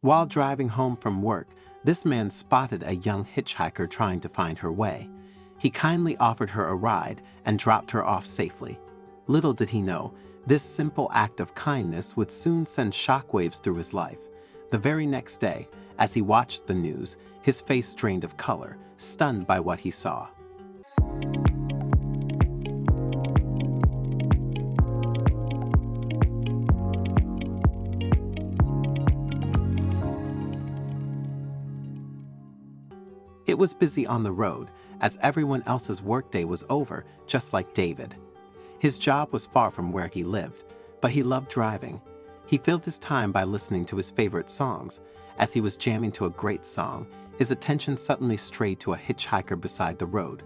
While driving home from work, this man spotted a young hitchhiker trying to find her way. He kindly offered her a ride and dropped her off safely. Little did he know, this simple act of kindness would soon send shockwaves through his life. The very next day, as he watched the news, his face drained of color, stunned by what he saw. It was busy on the road, as everyone else's workday was over, just like David. His job was far from where he lived, but he loved driving. He filled his time by listening to his favorite songs. As he was jamming to a great song, his attention suddenly strayed to a hitchhiker beside the road.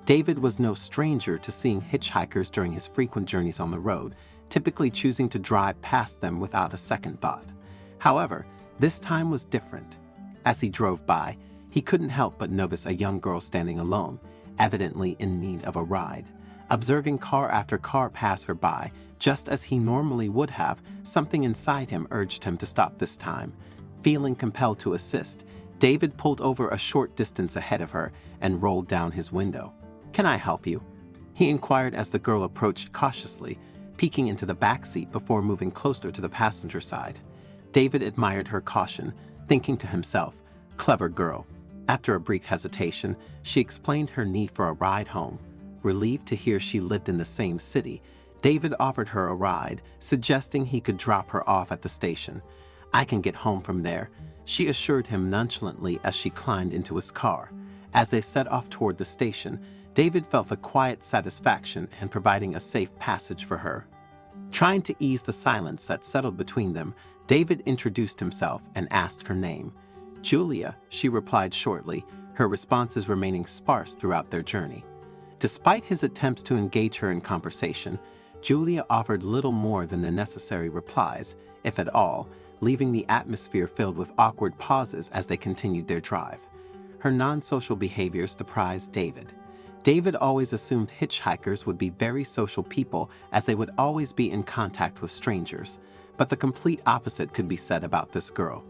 David was no stranger to seeing hitchhikers during his frequent journeys on the road, typically choosing to drive past them without a second thought. However, this time was different. As he drove by, he couldn't help but notice a young girl standing alone, evidently in need of a ride. Observing car after car pass her by, just as he normally would have, something inside him urged him to stop this time. Feeling compelled to assist, David pulled over a short distance ahead of her and rolled down his window. "Can I help you?" he inquired as the girl approached cautiously, peeking into the back seat before moving closer to the passenger side. David admired her caution, thinking to himself, "Clever girl." After a brief hesitation, she explained her need for a ride home. Relieved to hear she lived in the same city, David offered her a ride, suggesting he could drop her off at the station. "I can get home from there," she assured him nonchalantly as she climbed into his car. As they set off toward the station, David felt a quiet satisfaction in providing a safe passage for her. Trying to ease the silence that settled between them, David introduced himself and asked her name. "Julia," she replied shortly, her responses remaining sparse throughout their journey. Despite his attempts to engage her in conversation, Julia offered little more than the necessary replies, if at all, leaving the atmosphere filled with awkward pauses as they continued their drive. Her non-social behavior surprised David. David always assumed hitchhikers would be very social people, as they would always be in contact with strangers, but the complete opposite could be said about this girl.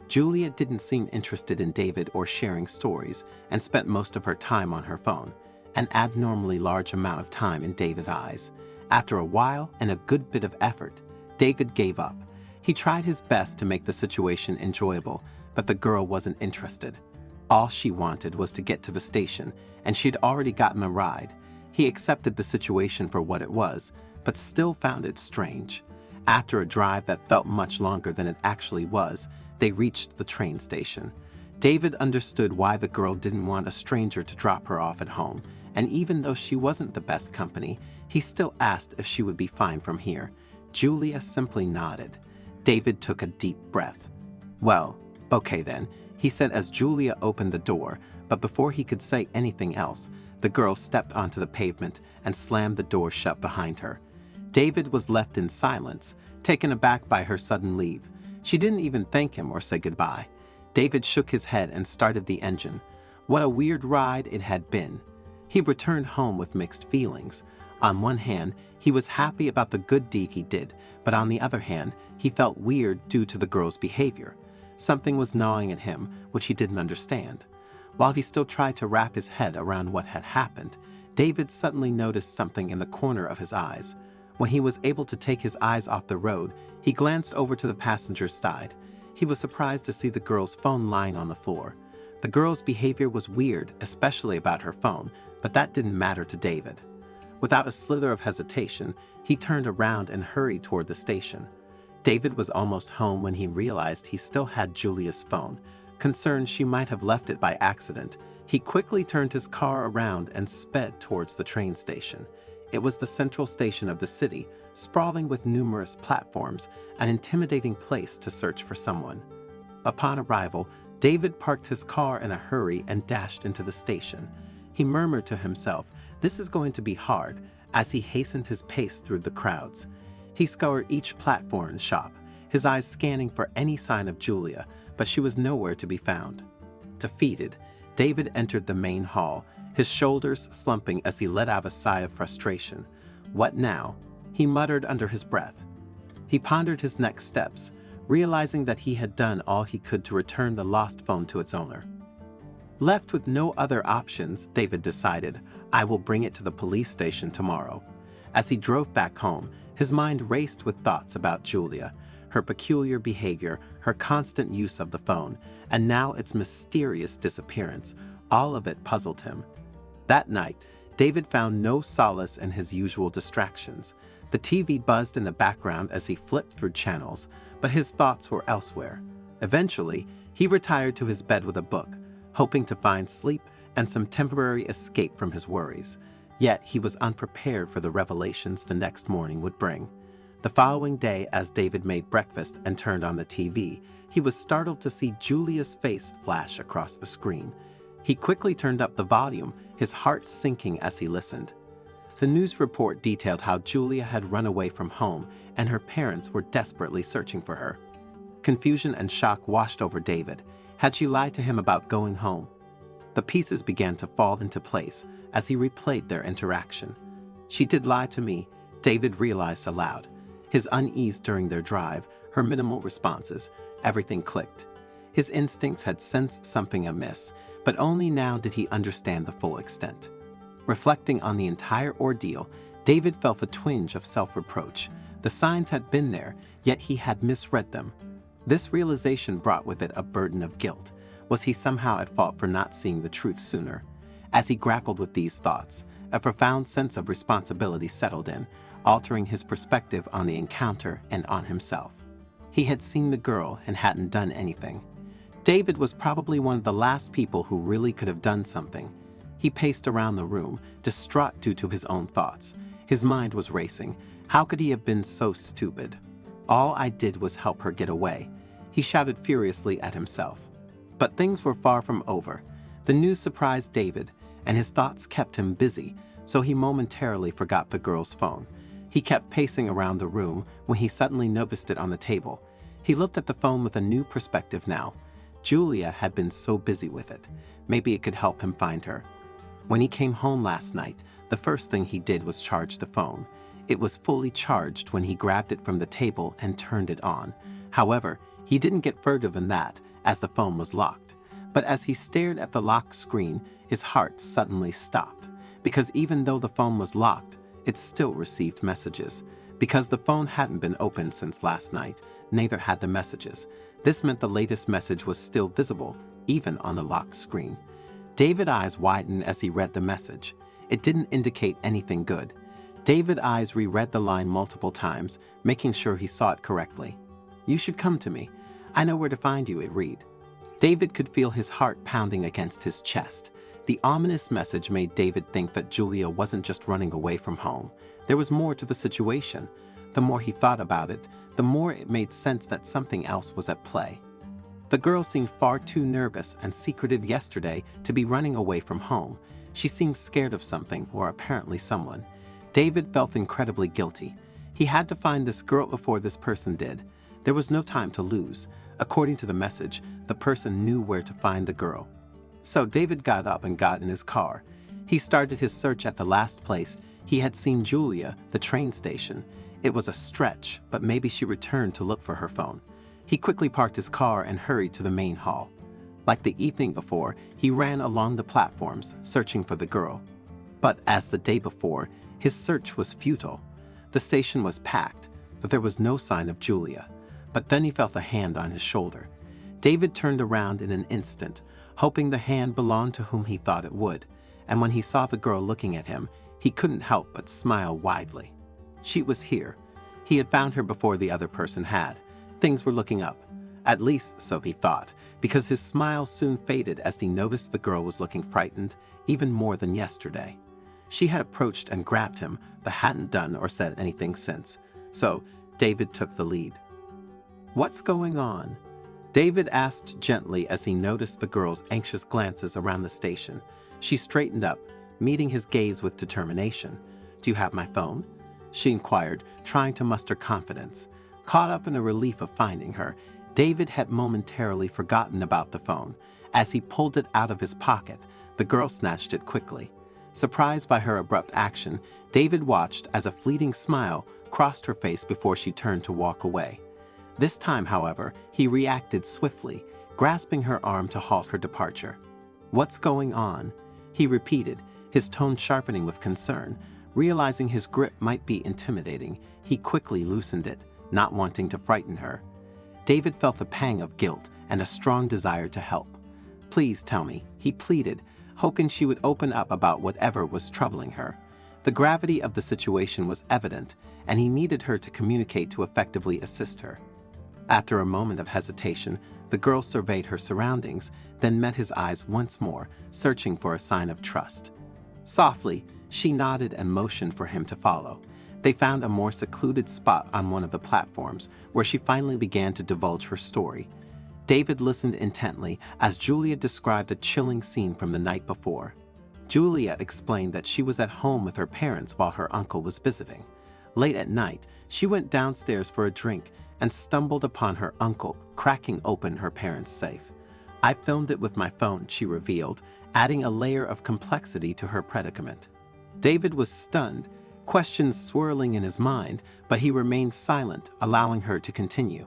Julia didn't seem interested in David or sharing stories, and spent most of her time on her phone, an abnormally large amount of time in David's eyes. After a while and a good bit of effort, David gave up. He tried his best to make the situation enjoyable, but the girl wasn't interested. All she wanted was to get to the station, and she'd already gotten a ride. He accepted the situation for what it was, but still found it strange. After a drive that felt much longer than it actually was, they reached the train station. David understood why the girl didn't want a stranger to drop her off at home, and even though she wasn't the best company, he still asked if she would be fine from here. Julia simply nodded. David took a deep breath. "Well, okay then," he said as Julia opened the door, but before he could say anything else, the girl stepped onto the pavement and slammed the door shut behind her. David was left in silence, taken aback by her sudden leave. She didn't even thank him or say goodbye. David shook his head and started the engine. What a weird ride it had been. He returned home with mixed feelings. On one hand, he was happy about the good deed he did, but on the other hand, he felt weird due to the girl's behavior. Something was gnawing at him, which he didn't understand. While he still tried to wrap his head around what had happened, David suddenly noticed something in the corner of his eyes. When he was able to take his eyes off the road, he glanced over to the passenger's side. He was surprised to see the girl's phone lying on the floor. The girl's behavior was weird, especially about her phone, but that didn't matter to David. Without a slither of hesitation, he turned around and hurried toward the station. David was almost home when he realized he still had Julia's phone. Concerned she might have left it by accident, he quickly turned his car around and sped towards the train station. It was the central station of the city, sprawling with numerous platforms, an intimidating place to search for someone. Upon arrival, David parked his car in a hurry and dashed into the station. He murmured to himself, "This is going to be hard," as he hastened his pace through the crowds. He scoured each platform and shop, his eyes scanning for any sign of Julia, but she was nowhere to be found. Defeated, David entered the main hall, his shoulders slumping as he let out a sigh of frustration. What now? He muttered under his breath. He pondered his next steps, realizing that he had done all he could to return the lost phone to its owner. Left with no other options, David decided, "I will bring it to the police station tomorrow." As he drove back home, his mind raced with thoughts about Julia, her peculiar behavior, her constant use of the phone, and now its mysterious disappearance. All of it puzzled him. That night, David found no solace in his usual distractions. The TV buzzed in the background as he flipped through channels, but his thoughts were elsewhere. Eventually, he retired to his bed with a book, hoping to find sleep and some temporary escape from his worries. Yet he was unprepared for the revelations the next morning would bring. The following day, as David made breakfast and turned on the TV, he was startled to see Julia's face flash across the screen. He quickly turned up the volume, his heart sinking as he listened. The news report detailed how Julia had run away from home and her parents were desperately searching for her. Confusion and shock washed over David. Had she lied to him about going home? The pieces began to fall into place as he replayed their interaction. "She did lie to me," David realized aloud. His unease during their drive, her minimal responses, everything clicked. His instincts had sensed something amiss, but only now did he understand the full extent. Reflecting on the entire ordeal, David felt a twinge of self-reproach. The signs had been there, yet he had misread them. This realization brought with it a burden of guilt. Was he somehow at fault for not seeing the truth sooner? As he grappled with these thoughts, a profound sense of responsibility settled in, altering his perspective on the encounter and on himself. He had seen the girl and hadn't done anything. David was probably one of the last people who really could have done something. He paced around the room, distraught due to his own thoughts. His mind was racing. How could he have been so stupid? All I did was help her get away. He shouted furiously at himself. But things were far from over. The news surprised David, and his thoughts kept him busy, so he momentarily forgot the girl's phone. He kept pacing around the room when he suddenly noticed it on the table. He looked at the phone with a new perspective now. Julia had been so busy with it. Maybe it could help him find her. When he came home last night, the first thing he did was charge the phone. It was fully charged when he grabbed it from the table and turned it on. However, he didn't get further than that, as the phone was locked. But as he stared at the locked screen, his heart suddenly stopped. Because even though the phone was locked, it still received messages. Because the phone hadn't been opened since last night, neither had the messages. This meant the latest message was still visible, even on the locked screen. David's eyes widened as he read the message. It didn't indicate anything good. David's eyes reread the line multiple times, making sure he saw it correctly. "You should come to me. I know where to find you," it read. David could feel his heart pounding against his chest. The ominous message made David think that Julia wasn't just running away from home. There was more to the situation. The more he thought about it, the more it made sense that something else was at play. The girl seemed far too nervous and secretive yesterday to be running away from home. She seemed scared of something, or apparently someone. David felt incredibly guilty. He had to find this girl before this person did. There was no time to lose. According to the message, the person knew where to find the girl. So David got up and got in his car. He started his search at the last place he had seen Julia, the train station. It was a stretch, but maybe she returned to look for her phone. He quickly parked his car and hurried to the main hall. Like the evening before, he ran along the platforms, searching for the girl. But as the day before, his search was futile. The station was packed, but there was no sign of Julia. But then he felt a hand on his shoulder. David turned around in an instant, hoping the hand belonged to whom he thought it would. And when he saw the girl looking at him, he couldn't help but smile widely. She was here. He had found her before the other person had. Things were looking up. At least, so he thought, because his smile soon faded as he noticed the girl was looking frightened, even more than yesterday. She had approached and grabbed him, but hadn't done or said anything since. So David took the lead. "What's going on?" David asked gently as he noticed the girl's anxious glances around the station. She straightened up, meeting his gaze with determination. "Do you have my phone?" she inquired, trying to muster confidence. Caught up in the relief of finding her, David had momentarily forgotten about the phone. As he pulled it out of his pocket, the girl snatched it quickly. Surprised by her abrupt action, David watched as a fleeting smile crossed her face before she turned to walk away. This time, however, he reacted swiftly, grasping her arm to halt her departure. "What's going on?" he repeated, his tone sharpening with concern. Realizing his grip might be intimidating, he quickly loosened it, not wanting to frighten her. David felt a pang of guilt and a strong desire to help. "Please tell me," he pleaded, hoping she would open up about whatever was troubling her. The gravity of the situation was evident, and he needed her to communicate to effectively assist her. After a moment of hesitation, the girl surveyed her surroundings, then met his eyes once more, searching for a sign of trust. Softly, she nodded and motioned for him to follow. They found a more secluded spot on one of the platforms, where she finally began to divulge her story. David listened intently as Julia described a chilling scene from the night before. Julia explained that she was at home with her parents while her uncle was visiting. Late at night, she went downstairs for a drink and stumbled upon her uncle cracking open her parents' safe. "I filmed it with my phone," she revealed, adding a layer of complexity to her predicament. David was stunned, questions swirling in his mind, but he remained silent, allowing her to continue.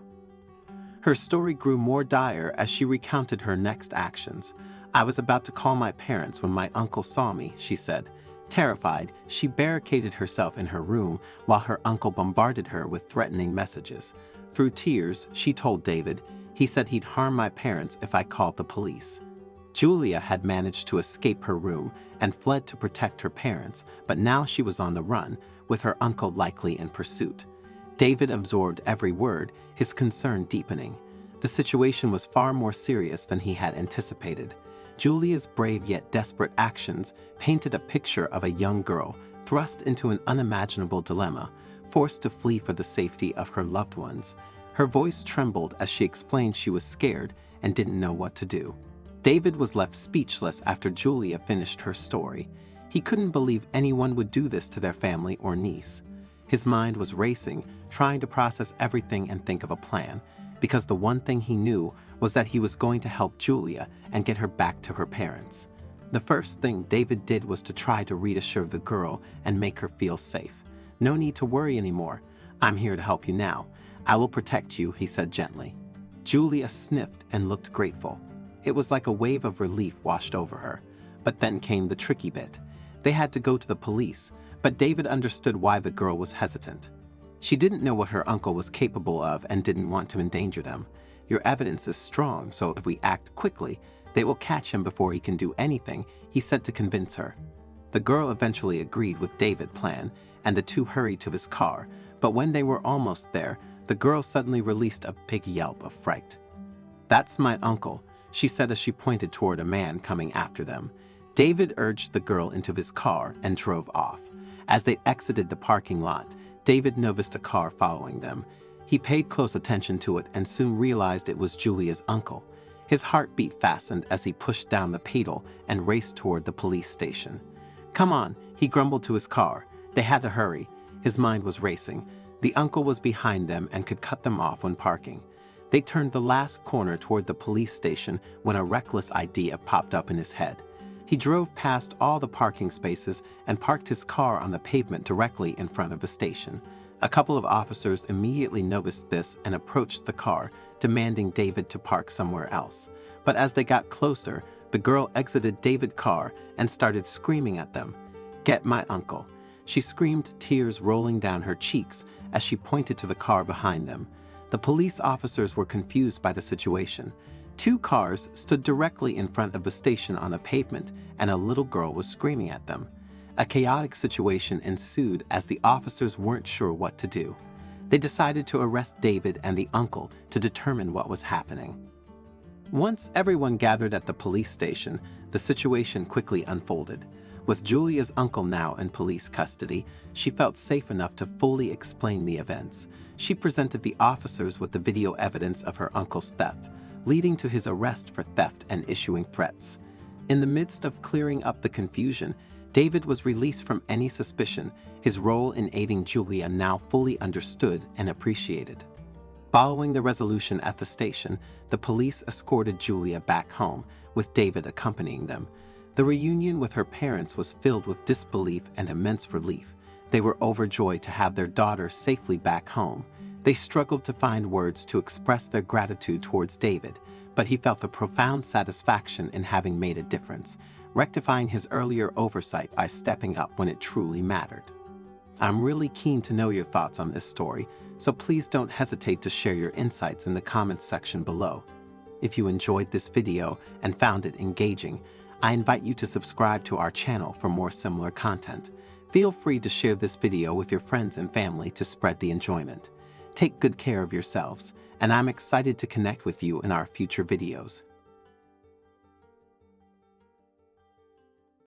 Her story grew more dire as she recounted her next actions. "I was about to call my parents when my uncle saw me," she said. Terrified, she barricaded herself in her room while her uncle bombarded her with threatening messages. Through tears, she told David, "He said he'd harm my parents if I called the police." Julia had managed to escape her room and fled to protect her parents, but now she was on the run, with her uncle likely in pursuit. David absorbed every word, his concern deepening. The situation was far more serious than he had anticipated. Julia's brave yet desperate actions painted a picture of a young girl thrust into an unimaginable dilemma, forced to flee for the safety of her loved ones. Her voice trembled as she explained she was scared and didn't know what to do. David was left speechless after Julia finished her story. He couldn't believe anyone would do this to their family or niece. His mind was racing, trying to process everything and think of a plan, because the one thing he knew was that he was going to help Julia and get her back to her parents. The first thing David did was to try to reassure the girl and make her feel safe. "No need to worry anymore. I'm here to help you now. I will protect you," he said gently. Julia sniffed and looked grateful. It was like a wave of relief washed over her. But then came the tricky bit. They had to go to the police, but David understood why the girl was hesitant. She didn't know what her uncle was capable of and didn't want to endanger them. "Your evidence is strong, so if we act quickly, they will catch him before he can do anything," he said to convince her. The girl eventually agreed with David's plan, and the two hurried to his car, but when they were almost there, the girl suddenly released a big yelp of fright. "That's my uncle," she said as she pointed toward a man coming after them. David urged the girl into his car and drove off. As they exited the parking lot, David noticed a car following them. He paid close attention to it and soon realized it was Julia's uncle. His heartbeat fastened as he pushed down the pedal and raced toward the police station. "Come on," he grumbled to his car. They had to hurry. His mind was racing. The uncle was behind them and could cut them off when parking. They turned the last corner toward the police station when a reckless idea popped up in his head. He drove past all the parking spaces and parked his car on the pavement directly in front of the station. A couple of officers immediately noticed this and approached the car, demanding David to park somewhere else. But as they got closer, the girl exited David's car and started screaming at them. "Get my uncle!" She screamed, tears rolling down her cheeks as she pointed to the car behind them. The police officers were confused by the situation. Two cars stood directly in front of the station on a pavement, and a little girl was screaming at them. A chaotic situation ensued as the officers weren't sure what to do. They decided to arrest David and the uncle to determine what was happening. Once everyone gathered at the police station, the situation quickly unfolded. With Julia's uncle now in police custody, she felt safe enough to fully explain the events. She presented the officers with the video evidence of her uncle's theft, leading to his arrest for theft and issuing threats. In the midst of clearing up the confusion, David was released from any suspicion, his role in aiding Julia now fully understood and appreciated. Following the resolution at the station, the police escorted Julia back home, with David accompanying them. The reunion with her parents was filled with disbelief and immense relief. They were overjoyed to have their daughter safely back home. They struggled to find words to express their gratitude towards David, but he felt a profound satisfaction in having made a difference, rectifying his earlier oversight by stepping up when it truly mattered. I'm really keen to know your thoughts on this story, so please don't hesitate to share your insights in the comments section below. If you enjoyed this video and found it engaging, I invite you to subscribe to our channel for more similar content. Feel free to share this video with your friends and family to spread the enjoyment. Take good care of yourselves, and I'm excited to connect with you in our future videos.